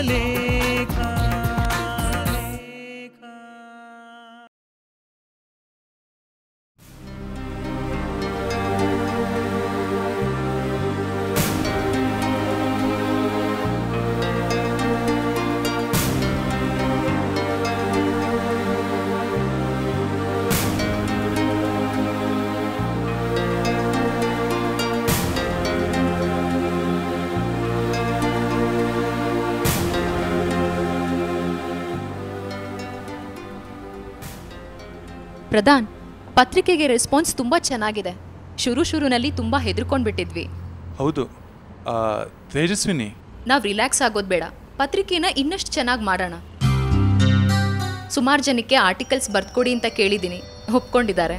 ಲೇಖ. ಪ್ರಧಾನ್, ಪತ್ರಿಕೆಗೆ ರೆಸ್ಪಾನ್ಸ್ ತುಂಬ ಚೆನ್ನಾಗಿದೆ. ಶುರುನಲ್ಲಿ ತುಂಬ ಹೆದರ್ಕೊಂಡ್ಬಿಟ್ಟಿದ್ವಿ. ಹೌದು ತೇಜಸ್ವಿನಿ, ನಾವು ರಿಲ್ಯಾಕ್ಸ್ ಆಗೋದು ಬೇಡ, ಪತ್ರಿಕೆನ ಇನ್ನಷ್ಟು ಚೆನ್ನಾಗಿ ಮಾಡೋಣ. ಸುಮಾರು ಜನಕ್ಕೆ ಆರ್ಟಿಕಲ್ಸ್ ಬರ್ದ್ಕೊಡಿ ಅಂತ ಕೇಳಿದ್ದೀನಿ, ಒಪ್ಕೊಂಡಿದ್ದಾರೆ.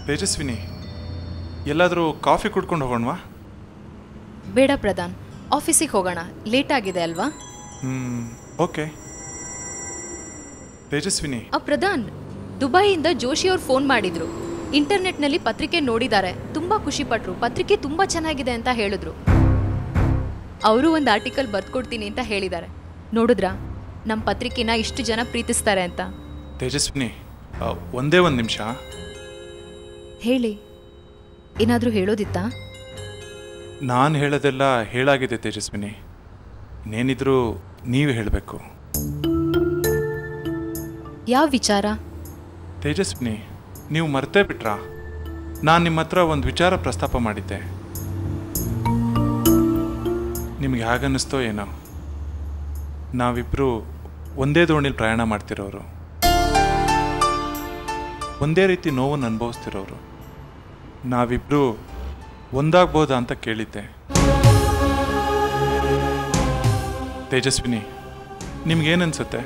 ತೇಜಸ್ವಿನಿ, ಎಲ್ಲಾದರೂ ಕಾಫಿ ಕುಡ್ಕೊಂಡು ಹೋಗೋಣವಾ? ಬೇಡ ಪ್ರಧಾನ್, ಆಫೀಸಿಗೆ ಹೋಗೋಣ, ಲೇಟ್ ಆಗಿದೆ ಅಲ್ವಾ? ಓಕೆ. ತೇಜಸ್ವಿನಿ, ಪ್ರಧಾನ್, ದುಬೈಯಿಂದ ಜೋಶಿ ಅವ್ರು ಫೋನ್ ಮಾಡಿದ್ರು. ಇಂಟರ್ನೆಟ್ನಲ್ಲಿ ಪತ್ರಿಕೆ ನೋಡಿದ್ದಾರೆ, ತುಂಬ ಖುಷಿಪಟ್ರು. ಪತ್ರಿಕೆ ತುಂಬ ಚೆನ್ನಾಗಿದೆ ಅಂತ ಹೇಳಿದ್ರು. ಅವರು ಒಂದು ಆರ್ಟಿಕಲ್ ಬರ್ದ್ಕೊಡ್ತೀನಿ ಅಂತ ಹೇಳಿದ್ದಾರೆ. ನೋಡಿದ್ರಾ ನಮ್ಮ ಪತ್ರಿಕೆನ ಇಷ್ಟು ಜನ ಪ್ರೀತಿಸ್ತಾರೆ ಅಂತ? ತೇಜಸ್ವಿನಿ, ಒಂದೇ ಒಂದು ನಿಮಿಷ ಹೇಳಿ, ಏನಾದರೂ ಹೇಳೋದಿತ್ತಾ? ನಾನು ಹೇಳೋದೆಲ್ಲ ಹೇಳಾಗಿದೆ ತೇಜಸ್ವಿನಿ. ಇನ್ನೇನಿದ್ರು ನೀವು ಹೇಳಬೇಕು. ಯಾವ ವಿಚಾರ? ತೇಜಸ್ವಿನಿ, ನೀವು ಮರ್ತೇ ಬಿಟ್ರಾ? ನಾನು ನಿಮ್ಮ ಹತ್ರ ಒಂದು ವಿಚಾರ ಪ್ರಸ್ತಾಪ ಮಾಡಿದ್ದೆ. ನಿಮಗೆ ಹಾಗನ್ನಿಸ್ತೋ ಏನೋ, ನಾವಿಬ್ಬರು ಒಂದೇ ದೋಣಿಲಿ ಪ್ರಯಾಣ ಮಾಡ್ತಿರೋರು, ಒಂದೇ ರೀತಿ ನೋವನ್ನು ಅನುಭವಿಸ್ತಿರೋರು. ನಾವಿಬ್ಬರು ಒಂದಾಗ್ಬೋದಾ ಅಂತ ಕೇಳಿದ್ದೆ. ತೇಜಸ್ವಿನಿ, ನಿಮ್ಗೇನನ್ಸುತ್ತೆ?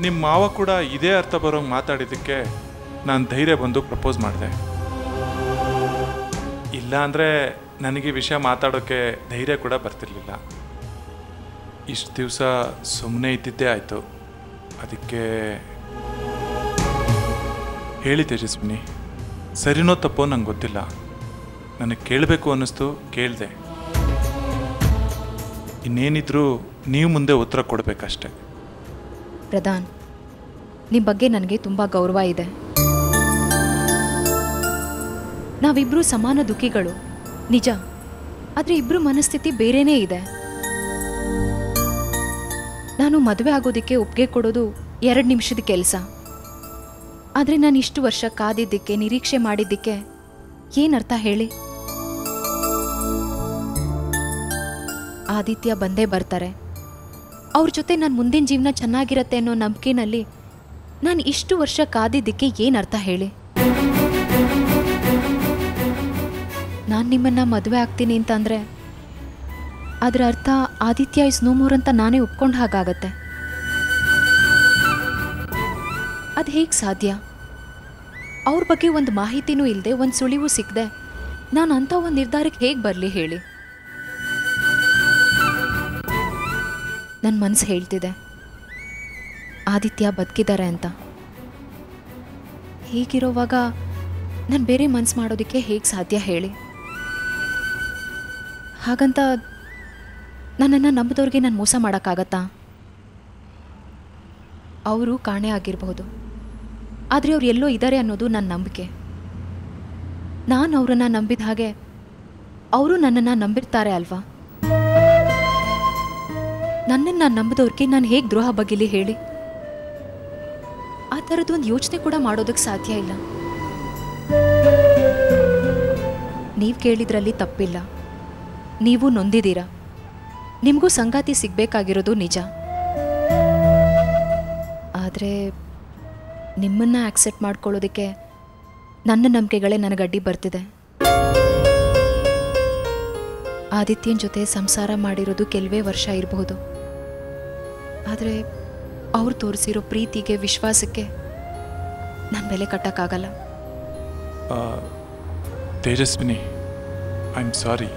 ನಿಮ್ಮ ಮಾವ ಕೂಡ ಇದೇ ಅರ್ಥ ಬರೋಂಗೆ ಮಾತಾಡಿದ್ದಕ್ಕೆ ನಾನು ಧೈರ್ಯ ಬಂದು ಪ್ರಪೋಸ್ ಮಾಡಿದೆ. ಇಲ್ಲ ಅಂದರೆ ನನಗೆ ವಿಷಯ ಮಾತಾಡೋಕ್ಕೆ ಧೈರ್ಯ ಕೂಡ ಬರ್ತಿರ್ಲಿಲ್ಲ. ಇಷ್ಟು ದಿವಸ ಸುಮ್ಮನೆ ಇದ್ದಿದ್ದೇ ಆಯಿತು. ಅದಕ್ಕೆ ಹೇಳಿ ತೇಜಸ್ವಿನಿ, ಸರಿನೋ ತಪ್ಪೋ ನಂಗೆ ಗೊತ್ತಿಲ್ಲ. ನನಗೆ ಕೇಳಬೇಕು ಅನ್ನಿಸ್ತು, ಕೇಳಿದೆ. ಇನ್ನೇನಿದ್ರೂ ನೀವು ಮುಂದೆ ಉತ್ತರ ಕೊಡಬೇಕಷ್ಟೆ. ಪ್ರಧಾನ್, ನಿಮ್ಮ ಬಗ್ಗೆ ನನಗೆ ತುಂಬ ಗೌರವ ಇದೆ. ನಾವಿಬ್ಬರು ಸಮಾನ ದುಃಖಿಗಳು ನಿಜ, ಆದರೆ ಇಬ್ಬರು ಮನಸ್ಥಿತಿ ಬೇರೆಯೇ ಇದೆ. ನಾನು ಮದುವೆ ಆಗೋದಕ್ಕೆ ಒಪ್ಪಿಗೆ ಕೊಡೋದು 2 ನಿಮಿಷದ ಕೆಲಸ. ಆದರೆ ನಾನು ಇಷ್ಟು ವರ್ಷ ಕಾದಿದ್ದಕ್ಕೆ, ನಿರೀಕ್ಷೆ ಮಾಡಿದ್ದಕ್ಕೆ ಏನರ್ಥ ಹೇಳಿ? ಆದಿತ್ಯ ಬಂದೇ ಬರ್ತಾರೆ. ಅವ್ರ ಜೊತೆ ನನ್ನ ಮುಂದಿನ ಜೀವನ ಚೆನ್ನಾಗಿರತ್ತೆ ಅನ್ನೋ ನಂಬಿಕೆನಲ್ಲಿ ನಾನು ಇಷ್ಟು ವರ್ಷ ಕಾದಿದ್ದಕ್ಕೆ ಏನರ್ಥ ಹೇಳಿ? ನಾನು ನಿಮ್ಮನ್ನು ಮದುವೆ ಆಗ್ತೀನಿ ಅಂತಂದರೆ ಅದರ ಅರ್ಥ ಆದಿತ್ಯ ಇಸ್ ನೋ ಮೋರ್ ಅಂತ ನಾನೇ ಒಪ್ಕೊಂಡು ಹಾಗಾಗತ್ತೆ. ಅದು ಹೇಗೆ ಸಾಧ್ಯ? ಅವ್ರ ಬಗ್ಗೆ ಒಂದು ಮಾಹಿತಿನೂ ಇಲ್ಲದೆ, ಒಂದು ಸುಳಿವು ಸಿಕ್ಕದೆ ನಾನು ಅಂಥ ಒಂದು ನಿರ್ಧಾರಕ್ಕೆ ಹೇಗೆ ಬರಲಿ ಹೇಳಿ? ನನ್ನ ಮನಸ್ಸು ಹೇಳ್ತಿದೆ ಆದಿತ್ಯ ಬದುಕಿದ್ದಾರೆ ಅಂತ. ಹೀಗಿರೋವಾಗ ನಾನು ಬೇರೆ ಮನಸ್ಸು ಮಾಡೋದಕ್ಕೆ ಹೇಗೆ ಸಾಧ್ಯ ಹೇಳಿ? ಹಾಗಂತ ನನ್ನನ್ನು ನಂಬಿದವ್ರಿಗೆ ನಾನು ಮೋಸ ಮಾಡೋಕ್ಕಾಗತ್ತಾ? ಅವರು ಕಾಣೆ ಆಗಿರಬಹುದು, ಆದರೆ ಅವ್ರು ಎಲ್ಲೋ ಇದ್ದಾರೆ ಅನ್ನೋದು ನನ್ನ ನಂಬಿಕೆ. ನಾನು ಅವರನ್ನು ನಂಬಿದ ಹಾಗೆ ಅವರು ನನ್ನನ್ನು ನಂಬಿರ್ತಾರೆ ಅಲ್ವಾ? ನನ್ನನ್ನು ನಂಬಿದವ್ರಿಗೆ ನಾನು ಹೇಗೆ ದ್ರೋಹ ಬಗೆಲಿ ಹೇಳಿ? ಆ ಥರದ್ದೊಂದು ಯೋಚನೆ ಕೂಡ ಮಾಡೋದಕ್ಕೆ ಸಾಧ್ಯ ಇಲ್ಲ. ನೀವು ಕೇಳಿದ್ರಲ್ಲಿ ತಪ್ಪಿಲ್ಲ, ನೀವು ನೊಂದಿದ್ದೀರಾ, ನಿಮಗೂ ಸಂಗಾತಿ ಸಿಗಬೇಕಾಗಿರೋದು ನಿಜ. ಆದರೆ ನಿಮ್ಮನ್ನು ಆಕ್ಸೆಪ್ಟ್ ಮಾಡ್ಕೊಳ್ಳೋದಕ್ಕೆ ನನ್ನ ನಂಬಿಕೆಗಳೇ ನನಗೆ ಅಡ್ಡಿ ಬರ್ತಿದೆ. ಆದಿತ್ಯನ ಜೊತೆ ಸಂಸಾರ ಮಾಡಿರೋದು ಕೆಲವೇ ವರ್ಷ ಇರಬಹುದು, ಆದರೆ ಅವ್ರು ತೋರಿಸಿರೋ ಪ್ರೀತಿಗೆ, ವಿಶ್ವಾಸಕ್ಕೆ ನಾನು ಬೆಲೆ ಕಟ್ಟಕ್ಕಾಗಲ್ಲ. Tejaswini, I am sorry.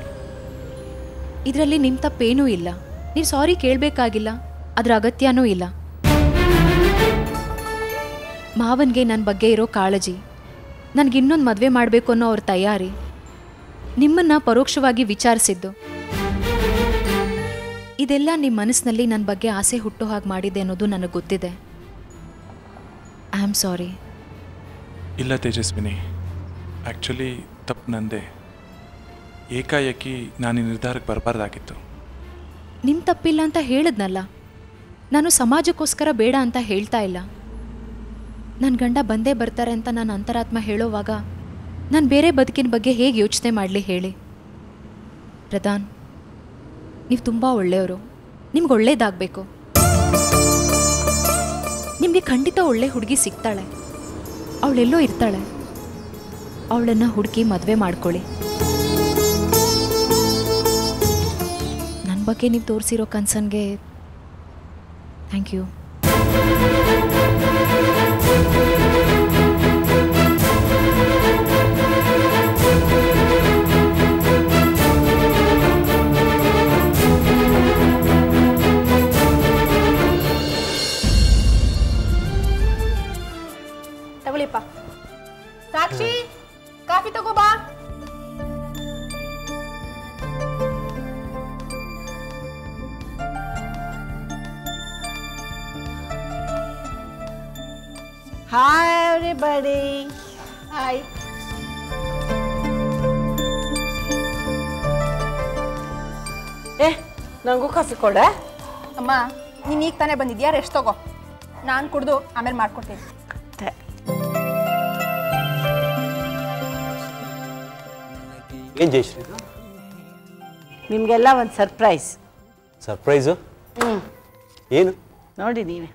ಇದರಲ್ಲಿ ನಿಮ್ಮ ತಪ್ಪೇನೂ ಇಲ್ಲ. ನೀವು ಸಾರಿ ಕೇಳಬೇಕಾಗಿಲ್ಲ, ಅದರ ಅಗತ್ಯನೂ ಇಲ್ಲ. ಮಾವನಿಗೆ ನನ್ನ ಬಗ್ಗೆ ಇರೋ ಕಾಳಜಿ, ನನಗಿನ್ನೊಂದು ಮದುವೆ ಮಾಡಬೇಕು ಅನ್ನೋ ಅವ್ರ ತಯಾರಿ, ನಿಮ್ಮನ್ನು ಪರೋಕ್ಷವಾಗಿ ವಿಚಾರಿಸಿದ್ದು, ಇದೆಲ್ಲ ನಿಮ್ಮ ಮನಸ್ಸಿನಲ್ಲಿ ನನ್ನ ಬಗ್ಗೆ ಆಸೆ ಹುಟ್ಟೋ ಹಾಗೆ ಮಾಡಿದೆ ಅನ್ನೋದು ನನಗೆ ಗೊತ್ತಿದೆ. ಐ ಆಮ್ ಸಾರಿ. ಇಲ್ಲ ತೇಜಸ್ವಿನಿ, ಆ್ಯಕ್ಚುಲಿ ತಪ್ಪು ನಂದೆ. ಏಕಾಏಕಿ ನಾನು ಈ ನಿರ್ಧಾರಕ್ಕೆ ಬರಬಾರ್ದಾಗಿತ್ತು. ನಿಮ್ಮ ತಪ್ಪಿಲ್ಲ ಅಂತ ಹೇಳಿದ್ನಲ್ಲ. ನಾನು ಸಮಾಜಕ್ಕೋಸ್ಕರ ಬೇಡ ಅಂತ ಹೇಳ್ತಾ ಇಲ್ಲ. ನನ್ನ ಗಂಡ ಬಂದೇ ಬರ್ತಾರೆ ಅಂತ ನನ್ನ ಅಂತರಾತ್ಮ ಹೇಳೋವಾಗ ನಾನು ಬೇರೆ ಬದುಕಿನ ಬಗ್ಗೆ ಹೇಗೆ ಯೋಚನೆ ಮಾಡಲಿ ಹೇಳಿ? ಪ್ರಧಾನ್, ನೀವು ತುಂಬ ಒಳ್ಳೆಯವರು. ನಿಮ್ಗೆ ಒಳ್ಳೇದಾಗಬೇಕು. ನಿಮಗೆ ಖಂಡಿತ ಒಳ್ಳೆ ಹುಡುಗಿ ಸಿಗ್ತಾಳೆ. ಅವಳೆಲ್ಲೋ ಇರ್ತಾಳೆ. ಅವಳನ್ನು ಹುಡುಕಿ ಮದುವೆ ಮಾಡ್ಕೊಳ್ಳಿ. ನನ್ನ ಬಗ್ಗೆ ನೀವು ತೋರಿಸಿರೋ ಕನ್ಸನ್ಗೆ ಥ್ಯಾಂಕ್ ಯು. ತಗೊಳ್ಳಿಪ್ಪ. ಸಾಕ್ಷಿ, ಕಾಫಿ ತಗೋ ಬಾ. Hi everybody. ಹಾಯ್. ನಂಗೂ ಕಾಫಿ ಕೊಡ. ಅಮ್ಮ, ನೀನು ಈಗ ತಾನೇ ಬಂದಿದ್ಯಾ, ರೆಸ್ಟ್ ತಗೋ. ನಾನು ಕುಡ್ದು ಆಮೇಲೆ ಮಾಡ್ಕೊಡ್ತೀನಿ. ಏನು ಜಯಶ್ರೀ, ನಿಮಗೆಲ್ಲ ಒಂದು ಸರ್ಪ್ರೈಸ್. ಸರ್ಪ್ರೈಸು? ಏನು? ನೋಡಿ ನೀವೇ.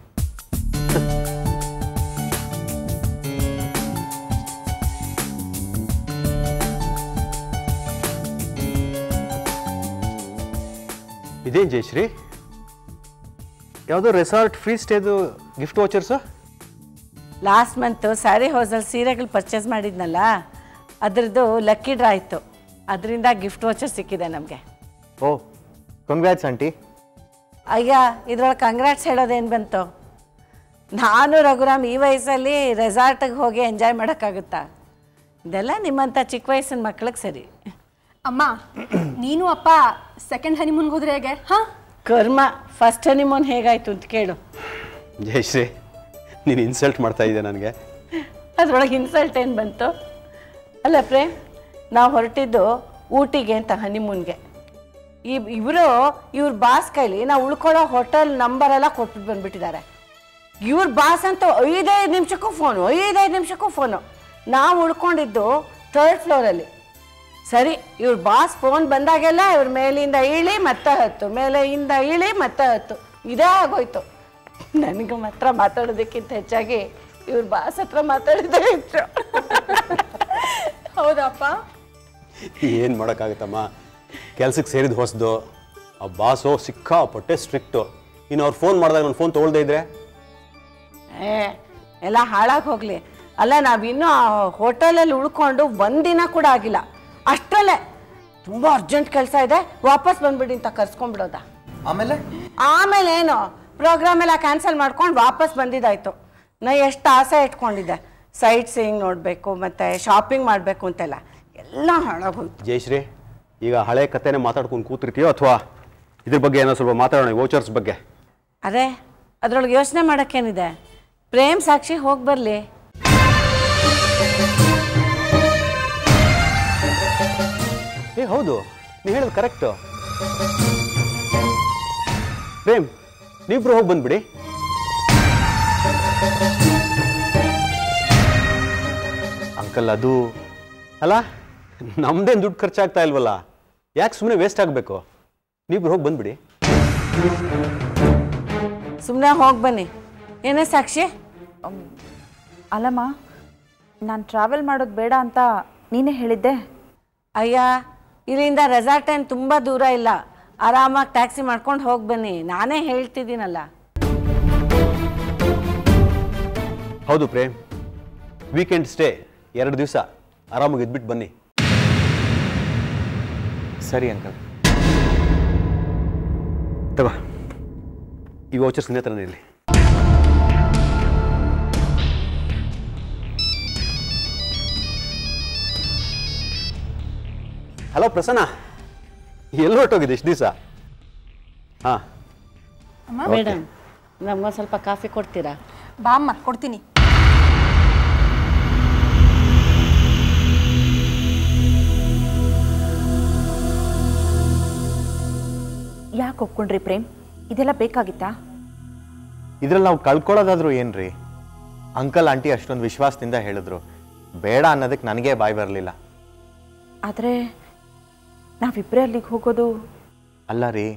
ಇದೇನು ಜಯಶ್ರೀ, ಯಾವುದೋ ರೆಸಾರ್ಟ್ ಫ್ರೀ ಸ್ಟೇದು gift vouchers? Last month sari ಹೌಸಲ್ಲಿ ಸೀರೆಗಳು ಪರ್ಚೇಸ್ ಮಾಡಿದ್ನಲ್ಲ, ಅದರದ್ದು ಲಕ್ಕಿ ಡ್ರಾ ಇತ್ತು. ಅದರಿಂದ ಗಿಫ್ಟ್ ವಾಚರ್ ಸಿಕ್ಕಿದೆ ನಮಗೆ. ಓ, ಕಂಗ್ರ್ಯಾಟ್ಸ್ ಆಂಟಿ. ಅಯ್ಯ, ಇದ್ರೊಳಗೆ ಕಂಗ್ರಾಟ್ಸ್ ಹೇಳೋದೇನು ಬಂತು? ನಾನು ರಘುರಾಮ್ ಈ ವಯಸ್ಸಲ್ಲಿ ರೆಸಾರ್ಟಿಗೆ ಹೋಗಿ ಎಂಜಾಯ್ ಮಾಡೋಕ್ಕಾಗುತ್ತಾ? ಇದೆಲ್ಲ ನಿಮ್ಮಂಥ ಚಿಕ್ಕ ವಯಸ್ಸಿನ ಮಕ್ಳಿಗೆ ಸರಿ. ಅಮ್ಮ, ನೀನು ಅಪ್ಪ ಸೆಕೆಂಡ್ ಹನಿಮೂನ್ಗೆ ಹೋದ್ರೆ ಹೇಗೆ? ಹಾಂ, ಕರ್ಮ. ಫಸ್ಟ್ ಹನಿಮೂನ್ ಹೇಗಾಯ್ತು ಅಂತ ಕೇಳು. ಜಯಶ್ರೀ, ನೀನು ಇನ್ಸಲ್ಟ್ ಮಾಡ್ತಾ ಇದ್ದೆ ನನಗೆ. ಅದರೊಳಗೆ ಇನ್ಸಲ್ಟ್ ಏನು ಬಂತು? ಅಲ್ಲ ಪ್ರೇಮ್, ನಾವು ಹೊರಟಿದ್ದು ಊಟಿಗೆ ಅಂತ ಹನಿಮೂನ್ಗೆ. ಇವರು ಇವ್ರ ಬಾಸ್ ಕೈಲಿ ನಾವು ಉಳ್ಕೊಳ್ಳೋ ಹೋಟೆಲ್ ನಂಬರೆಲ್ಲ ಕೊಟ್ಬಿಟ್ಟು ಬಂದ್ಬಿಟ್ಟಿದ್ದಾರೆ. ಇವ್ರ ಬಾಸ್ ಅಂತೂ 5 ನಿಮಿಷಕ್ಕೂ ಫೋನು, 5 ನಿಮಿಷಕ್ಕೂ ಫೋನು. ನಾವು ಉಳ್ಕೊಂಡಿದ್ದು 3rd ಫ್ಲೋರಲ್ಲಿ. ಸರಿ, ಇವ್ರ ಬಾಸ್ ಫೋನ್ ಬಂದಾಗೆಲ್ಲ ಇವ್ರ ಮೇಲಿಂದ ಇಳಿ ಮತ್ತೆ ಹತ್ತು, ಮೇಲೆಯಿಂದ ಇಳಿ ಮತ್ತೆ ಹತ್ತು, ಇದೇ ಆಗೋಯ್ತು. ನನಗೆ ಮಾತ್ರ ಮಾತಾಡೋದಕ್ಕಿಂತ ಹೆಚ್ಚಾಗಿ ಇವ್ರ ಬಾಸ್ ಹತ್ರ ಮಾತಾಡಿದ್ರೆ ಹೆಚ್ಚು. ಹೌದಪ್ಪ. ಏನು ಮಾಡೋಕ್ಕಾಗುತ್ತಮ್ಮ, ಕೆಲ್ಸಕ್ಕೆ ಸೇರಿದ ಹೊಸದು. ಆ ಬಾಸು ಸಿಕ್ಕಾಪಟ್ಟೆ ಸ್ಟ್ರಿಕ್ಟು. ಇನ್ನು ಅವ್ರು ಫೋನ್ ಮಾಡಿದಾಗ ನಾನು ಫೋನ್ ತೊಗೊಳ್ದೇ ಇದ್ರೆ ಎಲ್ಲ ಹಾಳಾಗಿ ಹೋಗಲಿ. ಅಲ್ಲ, ನಾವಿನ್ನೂ ಆ ಹೋಟೆಲಲ್ಲಿ ಉಳ್ಕೊಂಡು 1 ದಿನ ಕೂಡ ಆಗಿಲ್ಲ. ಅಷ್ಟರಲ್ಲೇ ತುಂಬ ಅರ್ಜೆಂಟ್ ಕೆಲಸ ಇದೆ, ವಾಪಸ್ ಬಂದ್ಬಿಡಿ ಅಂತ ಕರ್ಸ್ಕೊಂಡ್ಬಿಡೋದ. ಆಮೇಲೆ ಏನು, ಪ್ರೋಗ್ರಾಮ್ ಎಲ್ಲ ಕ್ಯಾನ್ಸಲ್ ಮಾಡ್ಕೊಂಡು ವಾಪಸ್ ಬಂದಿದ್ದಾಯ್ತು. ನಾ ಎಷ್ಟು ಆಸೆ ಇಟ್ಕೊಂಡಿದ್ದೆ, ಸೈಟ್ ಸೀಯಿಂಗ್ ನೋಡಬೇಕು ಮತ್ತು ಶಾಪಿಂಗ್ ಮಾಡಬೇಕು ಅಂತೆಲ್ಲ, ಎಲ್ಲ ಹಾಳಾಗೋಯ್ತು. ಜಯಶ್ರೀ, ಈಗ ಹಳೆ ಕಥೆನೇ ಮಾತಾಡ್ಕೊಂಡು ಕೂತಿರ್ತೀಯೋ ಅಥವಾ ಇದ್ರ ಬಗ್ಗೆ ಏನೋ ಸ್ವಲ್ಪ ಮಾತಾಡೋಣ, ವೋಚರ್ಸ್ ಬಗ್ಗೆ? ಅದೇ, ಅದರೊಳಗೆ ಯೋಚನೆ ಮಾಡೋಕ್ಕೇನಿದೆ? ಪ್ರೇಮ್ ಸಾಕ್ಷಿ ಹೋಗಿ ಬರಲಿ. ಹೌದು, ನೀವು ಹೇಳೋದು ಕರೆಕ್ಟು. ಪ್ರೇಮ್, ನೀವಿಬ್ರು ಹೋಗಿ ಬಂದ್ಬಿಡಿ. ಅಂಕಲ್, ಅದು ಅಲ್ಲ, ನಮ್ದೇನು ದುಡ್ಡು ಖರ್ಚಾಗ್ತಾ ಇಲ್ವಲ್ಲ, ಯಾಕೆ ಸುಮ್ಮನೆ ವೇಸ್ಟ್ ಆಗಬೇಕು? ನೀವಿಬ್ರು ಹೋಗಿ ಬಂದ್ಬಿಡಿ. ಸುಮ್ಮನೆ ಹೋಗಿ ಬನ್ನಿ. ಏನೇ ಸಾಕ್ಷಿ? ಅಲ್ಲಮ್ಮ, ನಾನು ಟ್ರಾವೆಲ್ ಮಾಡೋದು ಬೇಡ ಅಂತ ನೀನೇ ಹೇಳಿದ್ದೆ. ಅಯ್ಯ, ಇಲ್ಲಿಂದ ರೆಸಾರ್ಟ್ ಏನು ತುಂಬ ದೂರ ಇಲ್ಲ, ಆರಾಮಾಗಿ ಟ್ಯಾಕ್ಸಿ ಮಾಡ್ಕೊಂಡು ಹೋಗಿ ಬನ್ನಿ. ನಾನೇ ಹೇಳ್ತಿದ್ದೀನಲ್ಲ. ಹೌದು ಪ್ರೇಮ್, ವೀಕೆಂಡ್ ಸ್ಟೇ 2 ದಿವಸ ಆರಾಮಾಗಿ ಇದ್ಬಿಟ್ಟು ಬನ್ನಿ. ಸರಿ ಅಂಕಲ್. ತಗೋ, ಈ ವೌಚರ್ಸ್ ನಿನ್ನ ಹತ್ರನೇ ಇರಲಿ. ಹಲೋ ಪ್ರಸನ್ನ, ಎಲ್ಲಿ ಹೊರಟೋಗಿದೆ ಇಷ್ಟು ದಿವಸ? ಹಾಂ ಮೇಡಮ್ ನಮ್ಗೊಂದು ಸ್ವಲ್ಪ ಕಾಫಿ ಕೊಡ್ತೀರಾ? ಬಾ ಅಮ್ಮ ಕೊಡ್ತೀನಿ. ಯಾಕೆ ಒಪ್ಕೊಂಡ್ರಿ ಪ್ರೇಮ್? ಇದೆಲ್ಲ ಬೇಕಾಗಿತ್ತಾ? ಇದ್ರಲ್ಲಿ ನಾವು ಕಳ್ಕೊಳ್ಳೋದಾದ್ರೂ ಏನ್ರಿ? ಅಂಕಲ್ ಆಂಟಿ ಅಷ್ಟೊಂದು ವಿಶ್ವಾಸದಿಂದ ಹೇಳಿದ್ರು, ಬೇಡ ಅನ್ನೋದಕ್ಕೆ ನನಗೆ ಬಾಯಿ ಬರಲಿಲ್ಲ. ಆದರೆ ನಾವಿಬ್ಬರೇ ಅಲ್ಲಿಗೆ ಹೋಗೋದು. ಅಲ್ಲ ರೀ,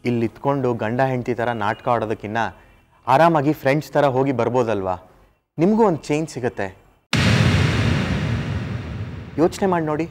ಇಲ್ಲಿ ಇತ್ಕೊಂಡು ಗಂಡ ಹೆಂಡತಿ ಥರ ನಾಟಕ ಆಡೋದಕ್ಕಿಂತ ಆರಾಮಾಗಿ ಫ್ರೆಂಡ್ಸ್ ಥರ ಹೋಗಿ ಬರ್ಬೋದಲ್ವಾ? ನಿಮಗೂ ಒಂದು ಚೇಂಜ್ ಸಿಗುತ್ತೆ. ಯೋಚನೆ ಮಾಡಿ ನೋಡಿ.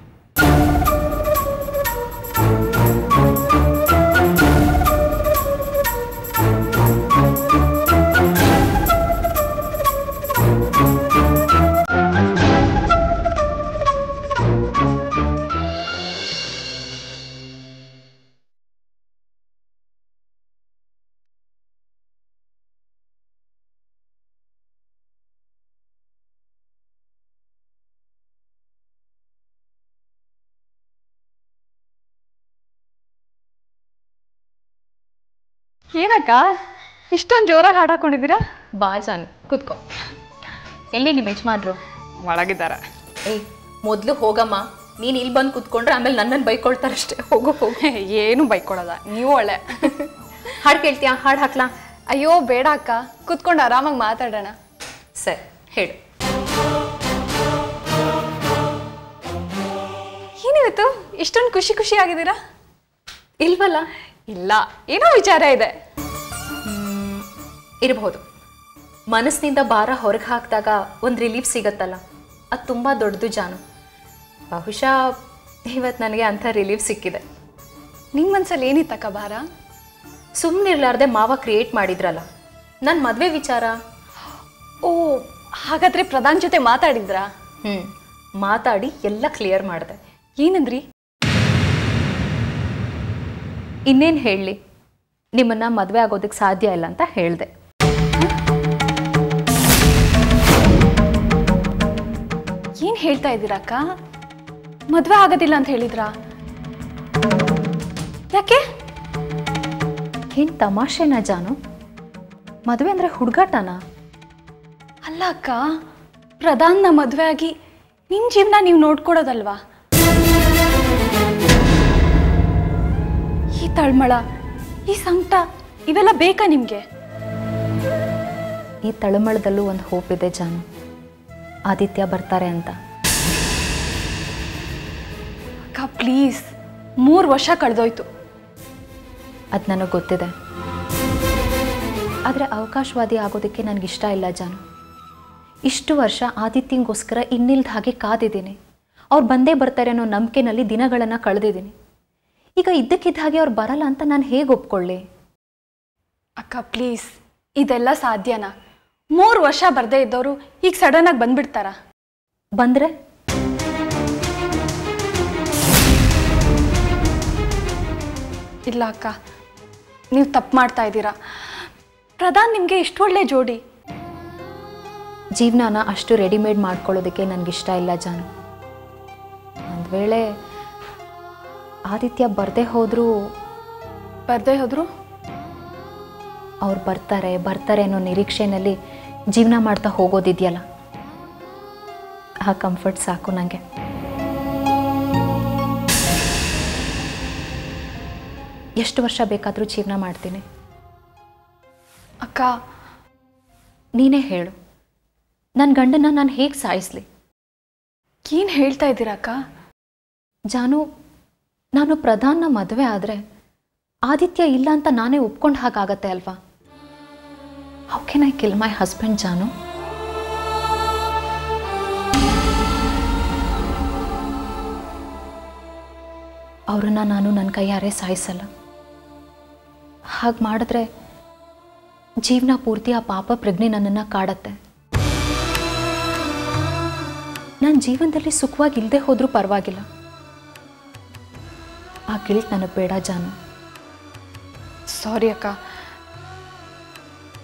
ಏನಕ್ಕ ಇಷ್ಟೊಂದು ಜೋರಾಗಿ ಹಾಡಾಕೊಂಡಿದ್ದೀರಾ? ಬಾ ಜಾನು ಕೂತ್ಕೋ. ಎಲ್ಲಿ ನಿಮ್ಮ ಯಜಮಾನ್ರು? ಒಳಗಿದ್ದಾರೆ. ಏಯ್ ಮೊದಲು ಹೋಗಮ್ಮ, ನೀನು ಇಲ್ಲಿ ಬಂದು ಕೂತ್ಕೊಂಡ್ರೆ ಆಮೇಲೆ ನನ್ನನ್ನು ಬೈಕೊಳ್ತಾರಷ್ಟೇ. ಹೋಗು ಹೋಗು. ಏನು ಬೈಕೊಡೋದ, ನೀವು ಒಳ್ಳೆ. ಹಾಡು ಕೇಳ್ತೀಯಾ? ಹಾಡು ಹಾಕ್ಲಾ? ಅಯ್ಯೋ ಬೇಡ ಅಕ್ಕ, ಕೂತ್ಕೊಂಡು ಆರಾಮಾಗಿ ಮಾತಾಡೋಣ. ಸರಿ ಹೇಳು. ಏನಿವತ್ತು ಇಷ್ಟೊಂದು ಖುಷಿ ಖುಷಿ ಆಗಿದ್ದೀರಾ? ಇಲ್ವಲ್ಲ? ಇಲ್ಲ, ಏನೋ ವಿಚಾರ ಇದೆ. ಇರಬಹುದು. ಮನಸ್ಸಿನಿಂದ ಭಾರ ಹೊರಗೆ ಹಾಕಿದಾಗ ಒಂದು ರಿಲೀಫ್ ಸಿಗತ್ತಲ್ಲ, ಅದು ತುಂಬ ದೊಡ್ಡದು ಜಾನು. ಬಹುಶಃ ಇವತ್ತು ನನಗೆ ಅಂಥ ರಿಲೀಫ್ ಸಿಕ್ಕಿದೆ. ನಿಮ್ಮ ಮನಸ್ಸಲ್ಲಿ ಏನಿತ್ತಕ್ಕ ಭಾರ? ಸುಮ್ಮನಿರ್ಲಾರ್ದೆ ಮಾವ ಕ್ರಿಯೇಟ್ ಮಾಡಿದ್ರಲ್ಲ ನನ್ನ ಮದುವೆ ವಿಚಾರ. ಓ, ಹಾಗಾದ್ರೆ ಪ್ರಧಾನ್ ಜೊತೆ ಮಾತಾಡಿದ್ರಾ? ಮಾತಾಡಿ ಎಲ್ಲ ಕ್ಲಿಯರ್ ಮಾಡಿದೆ. ಏನಂದ್ರಿ? ಇನ್ನೇನು ಹೇಳಲಿ, ನಿಮ್ಮನ್ನು ಮದುವೆ ಆಗೋದಕ್ಕೆ ಸಾಧ್ಯ ಇಲ್ಲ ಅಂತ ಹೇಳಿದೆ. ಏನು ಹೇಳ್ತಾ ಇದ್ದೀರಾ ಅಕ್ಕ? ಮದುವೆ ಆಗೋದಿಲ್ಲ ಅಂತ ಹೇಳಿದ್ರಾ? ಯಾಕೆ? ಏನು ತಮಾಷೆನಾ ಜಾನು? ಮದುವೆ ಅಂದರೆ ಹುಡುಗಾಟನಾ? ಅಲ್ಲ ಅಕ್ಕ, ಪ್ರಧಾನ್ನ ಮದುವೆ ಆಗಿ ನಿಮ್ಮ ಜೀವನ ನೀವು ನೋಡ್ಕೊಡೋದಲ್ವಾ? ಈ ತಳ್ಮಳ, ಈ ಸಂಕಟ ಇವೆಲ್ಲ ಬೇಕಾ ನಿಮಗೆ? ಈ ತಳಮಳದಲ್ಲೂ ಒಂದು ಹೋಪ್ ಇದೆ ಜಾನು, ಆದಿತ್ಯ ಬರ್ತಾರೆ ಅಂತ. ಅಕ್ಕ ಪ್ಲೀಸ್, 3 ವರ್ಷ ಕಳೆದೋಯ್ತು. ಅದು ನನಗೆ ಗೊತ್ತಿದೆ, ಆದರೆ ಅವಕಾಶವಾದಿ ಆಗೋದಕ್ಕೆ ನನಗಿಷ್ಟ ಇಲ್ಲ ಜಾನು. ಇಷ್ಟು ವರ್ಷ ಆದಿತ್ಯಂಗೋಸ್ಕರ ಇನ್ನಿಲ್ದ ಹಾಗೆ ಕಾದಿದ್ದೀನಿ. ಅವ್ರು ಬಂದೇ ಬರ್ತಾರೆ ಅನ್ನೋ ನಂಬಿಕೆನಲ್ಲಿ ದಿನಗಳನ್ನು ಕಳೆದಿದ್ದೀನಿ. ಈಗ ಇದ್ದಕ್ಕಿದ್ದ ಹಾಗೆ ಅವ್ರು ಬರಲ್ಲ ಅಂತ ನಾನು ಹೇಗೆ ಒಪ್ಕೊಳ್ಳಿ? ಅಕ್ಕ ಪ್ಲೀಸ್, ಇದೆಲ್ಲ ಸಾಧ್ಯನಾ? 3 ವರ್ಷ ಬರದೇ ಇದ್ದವರು ಈಗ ಸಡನ್ನಾಗಿ ಬಂದ್ಬಿಡ್ತಾರ? ಬಂದರೆ ಇಲ್ಲ ಅಕ್ಕ, ನೀವು ತಪ್ಪು ಮಾಡ್ತಾ ಇದ್ದೀರಾ. ಪ್ರಧಾನ್ ನಿಮಗೆ ಎಷ್ಟು ಒಳ್ಳೆ ಜೋಡಿ. ಜೀವನಾನ ಅಷ್ಟು ರೆಡಿಮೇಡ್ ಮಾಡ್ಕೊಳ್ಳೋದಕ್ಕೆ ನನಗಿಷ್ಟ ಇಲ್ಲ ಜಾನು. ಒಂದು ವೇಳೆ ಆದಿತ್ಯ ಬರದೇ ಹೋದರೂ ಅವ್ರು ಬರ್ತಾರೆ ಅನ್ನೋ ನಿರೀಕ್ಷೆಯಲ್ಲಿ ಜೀವನ ಮಾಡ್ತಾ ಹೋಗೋದಿದೆಯಲ್ಲ, ಆ ಕಂಫರ್ಟ್ ಸಾಕು ನನಗೆ. ಎಷ್ಟು ವರ್ಷ ಬೇಕಾದರೂ ಜೀವನ ಮಾಡ್ತೀನಿ. ಅಕ್ಕ ನೀನೇ ಹೇಳು, ನನ್ನ ಗಂಡನ ನಾನು ಹೇಗೆ ಸಾಯಿಸ್ಲಿ? ಏನು ಹೇಳ್ತಾ ಇದ್ದೀರಾ ಅಕ್ಕ? ಜಾನು, ನಾನು ಪ್ರಧಾನ್ನ ಮದುವೆ ಆದರೆ ಆದಿತ್ಯ ಇಲ್ಲ ಅಂತ ನಾನೇ ಒಪ್ಕೊಂಡು ಹಾಗಾಗತ್ತೆ ಅಲ್ವಾ? How can I kill my husband ಜಾನು? ಅವ್ರನ್ನ ನಾನು ನನ್ನ ಕೈಯಾರೆ ಸಾಯಿಸಲ್ಲ. ಹಾಗೆ ಮಾಡಿದ್ರೆ ಜೀವನ ಪೂರ್ತಿ ಆ ಪಾಪ ಪ್ರಜ್ಞೆ ನನ್ನನ್ನು ಕಾಡತ್ತೆ. ನನ್ನ ಜೀವನದಲ್ಲಿ ಸುಖವಾಗಿ ಇಲ್ಲದೆ ಹೋದರೂ ಪರವಾಗಿಲ್ಲ. ಆ ಗಿಲ್ಟ್ ನನಗೆ ಬೇಡ ಜಾನು. ಸಾರಿ ಅಕ್ಕ,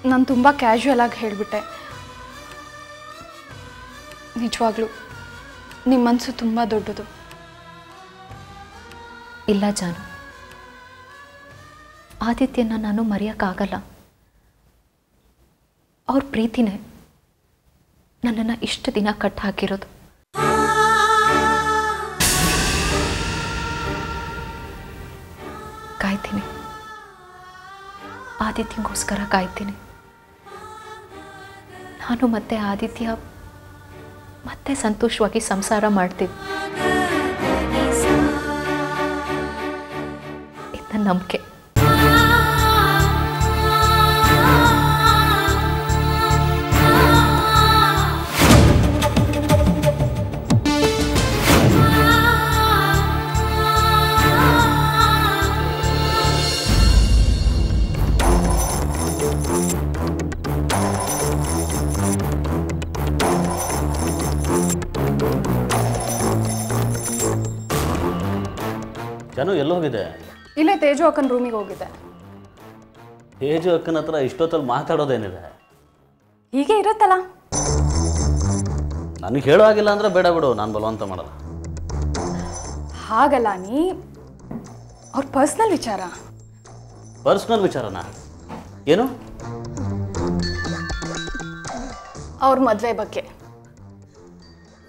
ನಾನು ತುಂಬ ಕ್ಯಾಶುವಲ್ ಆಗಿ ಹೇಳಿಬಿಟ್ಟೆ. ನಿಜವಾಗ್ಲೂ ನಿಮ್ಮ ಮನಸ್ಸು ತುಂಬ ದೊಡ್ಡದು. ಇಲ್ಲ ಜಾನು, ಆದಿತ್ಯನ ನಾನು ಮರೆಯೋಕ್ಕಾಗಲ್ಲ. ಅವ್ರ ಪ್ರೀತಿನೇ ನನ್ನನ್ನು ಇಷ್ಟು ದಿನ ಕಟ್ ಹಾಕಿರೋದು. ಕಾಯ್ತೀನಿ, ಆದಿತ್ಯಂಗೋಸ್ಕರ ಕಾಯ್ತೀನಿ. ನಾನು ಮತ್ತೆ ಆದಿತ್ಯ ಮತ್ತೆ ಸಂತೋಷವಾಗಿ ಸಂಸಾರ ಮಾಡ್ತೀವಿ. ಇದು ನನ್ನ ನಂಬಿಕೆ. ಜಾನು ಎಲ್ಲೋಗಿದೆ? ಇಲ್ಲೇ ತೇಜು ಅಕ್ಕನ ರೂಮಿಗೆ ಹೋಗಿದೆ. ತೇಜು ಅಕ್ಕನ ಹತ್ರ ಇಷ್ಟೊತ್ತಲ್ಲಿ ಮಾತಾಡೋದೇನಿದೆ? ಹೀಗೆ ಇರುತ್ತಲ್ಲ. ನನಗೆ ಹೇಳೋ ಆಗಿಲ್ಲ ಅಂದರೆ ಬೇಡ ಬಿಡು, ನಾನು ಬಲವಂತ ಮಾಡಲ್ಲ. ಹಾಗಲ್ಲ ನೀ ಅವ್ರ ಪರ್ಸ್ನಲ್ ವಿಚಾರ. ಪರ್ಸ್ನಲ್ ವಿಚಾರನಾ? ಏನು? ಅವ್ರ ಮದುವೆ ಬಗ್ಗೆ.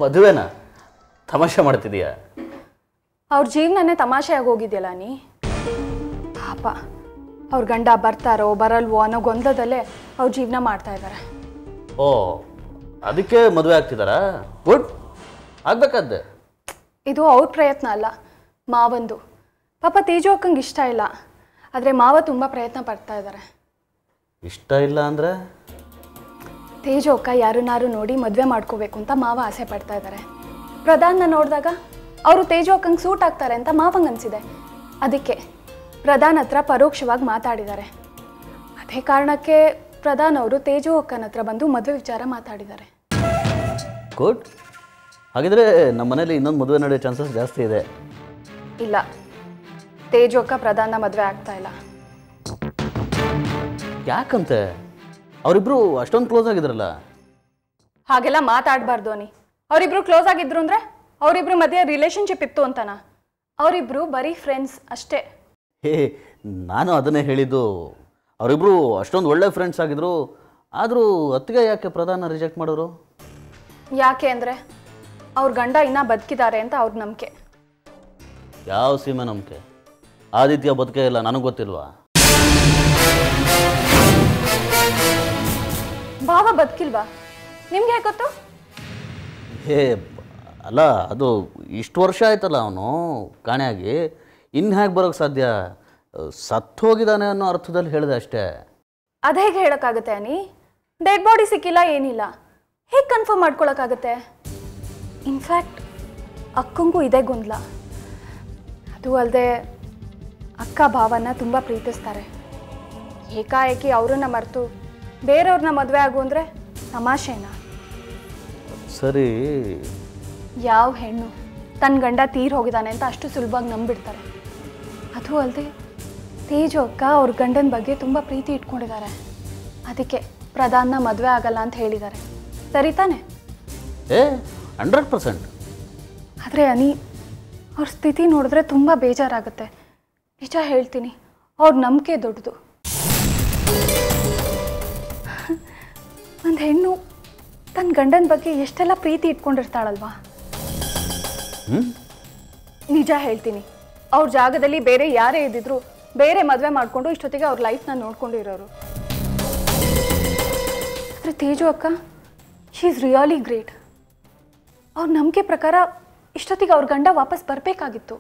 ಮದುವೆನಾ? ತಮಾಷೆ ಮಾಡ್ತಿದೀಯಾ? ಅವ್ರ ಜೀವನನೇ ತಮಾಷೆಯಾಗಿ ಹೋಗಿದ್ಯಲ್ಲ ನೀ. ಪಾಪ ಅವ್ರ ಗಂಡ ಬರ್ತಾರೋ ಬರಲ್ವೋ ಅನ್ನೋ ಗೊಂದಲದಲ್ಲೇ ಅವ್ರ ಜೀವನ ಮಾಡ್ತಾ ಇದ್ದಾರೆ. ಓ, ಅದಕ್ಕೆ ಮದುವೆ ಆಗ್ತಿದ್ದಾರಾ? ಗುಡ್, ಆಗ್ಬೇಕಾದ್ದೆ. ಇದು ಅವ್ರ ಪ್ರಯತ್ನ ಅಲ್ಲ, ಮಾವಂದು. ಪಾಪ ತೇಜು ಅಕ್ಕಂಗೆ ಇಷ್ಟ ಇಲ್ಲ, ಆದರೆ ಮಾವ ತುಂಬ ಪ್ರಯತ್ನ ಪಡ್ತಾ ಇದ್ದಾರೆ. ಇಷ್ಟ ಇಲ್ಲ ಅಂದರೆ? ತೇಜು ಅಕ್ಕ ಯಾರನ್ನಾರು ನೋಡಿ ಮದುವೆ ಮಾಡ್ಕೋಬೇಕು ಅಂತ ಮಾವ ಆಸೆ ಪಡ್ತಾ ಇದ್ದಾರೆ. ಪ್ರಧಾನ್ನ ನೋಡಿದಾಗ ಅವರು ತೇಜು ಅಕ್ಕಂಗೆ ಸೂಟ್ ಆಗ್ತಾರೆ ಅಂತ ಮಾವಂಗೆ ಅನಿಸಿದೆ. ಅದಕ್ಕೆ ಪ್ರಧಾನ್ ಹತ್ರ ಪರೋಕ್ಷವಾಗಿ ಮಾತಾಡಿದ್ದಾರೆ. ಅದೇ ಕಾರಣಕ್ಕೆ ಪ್ರಧಾನ್ ಅವರು ತೇಜು ಅಕ್ಕನ ಹತ್ರ ಬಂದು ಮದುವೆ ವಿಚಾರ ಮಾತಾಡಿದ್ದಾರೆ. ಗುಡ್. ಹಾಗಿದ್ರೆ ನಮ್ಮ ಮನೇಲಿ ಇನ್ನೊಂದು ಮದುವೆ ನಡೆಯೋ ಚಾನ್ಸಸ್ ಜಾಸ್ತಿ ಇದೆ. ಇಲ್ಲ, ತೇಜು ಅಕ್ಕ ಪ್ರಧಾನ್ನ ಮದುವೆ ಆಗ್ತಾ ಇಲ್ಲ. ಯಾಕಂತೆ? ಅವರಿಬ್ರು ಅಷ್ಟೊಂದು ಕ್ಲೋಸ್ ಆಗಿದ್ರಲ್ಲ. ಹಾಗೆಲ್ಲ ಮಾತಾಡಬಾರ್ದು ನೀ. ಅವರಿಬ್ರು ಕ್ಲೋಸ್ ಆಗಿದ್ರು ಅಂದರೆ ಅವರಿಬ್ರು ಮಧ್ಯೆ ರಿಲೇಷನ್ಶಿಪ್ ಇತ್ತು ಅಂತನಾ? ಅವರಿಬ್ರು ಬರೀ ಫ್ರೆಂಡ್ಸ್ ಅಷ್ಟೇ. ಹೇ, ನಾನು ಅದನ್ನೇ ಹೇಳಿದ್ದು. ಅವರಿಬ್ರು ಅಷ್ಟೊಂದು ಒಳ್ಳೆ ಫ್ರೆಂಡ್ಸ್ ಆಗಿದ್ರು. ಆದರೂ ಅತ್ತಿಗೆ ಯಾಕೆ ಪ್ರಧಾನ ರಿಜೆಕ್ಟ್ ಮಾಡೋರು? ಯಾಕೆ ಅಂದರೆ ಅವ್ರ ಗಂಡ ಇನ್ನೂ ಬದುಕಿದ್ದಾರೆ ಅಂತ ಅವ್ರ ನಂಬಿಕೆ. ಯಾವ ಸೀಮೆ ನಂಬಿಕೆ? ಆದಿತ್ಯ ಬದುಕೇ ಇಲ್ಲ, ನನಗೆ ಗೊತ್ತಿಲ್ವಾ? ಭಾವ ಬದುಕಿಲ್ವಾ? ನಿಮ್ಗೆ ಹೇಗೆ ಗೊತ್ತು? ಹೇ ಅಲ್ಲ, ಅದು ಇಷ್ಟು ವರ್ಷ ಆಯ್ತಲ್ಲ ಅವನು ಕಾಣೆಯಾಗಿ. ಇನ್ನು ಹೇಗೆ ಬರೋಕ್ಕೆ ಸಾಧ್ಯ? ಸತ್ತು ಹೋಗಿದ್ದಾನೆ ಅನ್ನೋ ಅರ್ಥದಲ್ಲಿ ಹೇಳಿದೆ ಅಷ್ಟೇ. ಅದು ಹೇಗೆ ಹೇಳೋಕ್ಕಾಗುತ್ತೆ ಅನಿ? ಡೆಡ್ ಬಾಡಿ ಸಿಕ್ಕಿಲ್ಲ, ಏನಿಲ್ಲ. ಹೇಗೆ ಕನ್ಫರ್ಮ್ ಮಾಡ್ಕೊಳಕ್ಕಾಗತ್ತೆ? ಇನ್ಫ್ಯಾಕ್ಟ್ ಅಕ್ಕಂಗೂ ಇದೇ ಗೊಂದಲ. ಅದು ಅಲ್ಲದೆ ಅಕ್ಕ ಭಾವನ ತುಂಬ ಪ್ರೀತಿಸ್ತಾರೆ. ಏಕಾಏಕಿ ಅವ್ರನ್ನ ಮರೆತು ಬೇರೆಯವ್ರನ್ನ ಮದುವೆ ಆಗು ಅಂದರೆ ತಮಾಷೆನಾ? ಸರಿ, ಯಾವ ಹೆಣ್ಣು ತನ್ನ ಗಂಡ ತೀರ್ ಹೋಗಿದ್ದಾನೆ ಅಂತ ಅಷ್ಟು ಸುಲಭವಾಗಿ ನಂಬಿಡ್ತಾರೆ? ಅದು ಅಲ್ಲದೆ ತೇಜು ಅಕ್ಕ ಅವ್ರ ಗಂಡನ ಬಗ್ಗೆ ತುಂಬ ಪ್ರೀತಿ ಇಟ್ಕೊಂಡಿದ್ದಾರೆ. ಅದಕ್ಕೆ ಪ್ರಧಾನ್ನ ಮದುವೆ ಆಗಲ್ಲ ಅಂತ ಹೇಳಿದ್ದಾರೆ. ಸರಿ ತಾನೆ? 100%. ಆದರೆ ಅನಿ, ಅವ್ರ ಸ್ಥಿತಿ ನೋಡಿದ್ರೆ ತುಂಬ ಬೇಜಾರಾಗುತ್ತೆ. ನಿಜ ಹೇಳ್ತೀನಿ, ಅವ್ರ ನಂಬಿಕೆ ದೊಡ್ಡದು. ಒಂದು ಹೆಣ್ಣು ತನ್ನ ಗಂಡನ ಬಗ್ಗೆ ಎಷ್ಟೆಲ್ಲ ಪ್ರೀತಿ ಇಟ್ಕೊಂಡಿರ್ತಾಳಲ್ವಾ? ನಿಜ ಹೇಳ್ತೀನಿ, ಅವ್ರ ಜಾಗದಲ್ಲಿ ಬೇರೆ ಯಾರೇ ಇದ್ದಿದ್ರು ಬೇರೆ ಮದುವೆ ಮಾಡಿಕೊಂಡು ಇಷ್ಟೊತ್ತಿಗೆ ಅವ್ರ ಲೈಫ್ನ ನೋಡ್ಕೊಂಡು ಇರೋರು. ಆದರೆ ತೇಜು ಅಕ್ಕ, ಶಿ ಈಸ್ ರಿಯಲಿ ಗ್ರೇಟ್. ಅವ್ರ ನಂಬಿಕೆ ಪ್ರಕಾರ ಇಷ್ಟೊತ್ತಿಗೆ ಅವ್ರ ಗಂಡ ವಾಪಸ್ ಬರಬೇಕಾಗಿತ್ತು.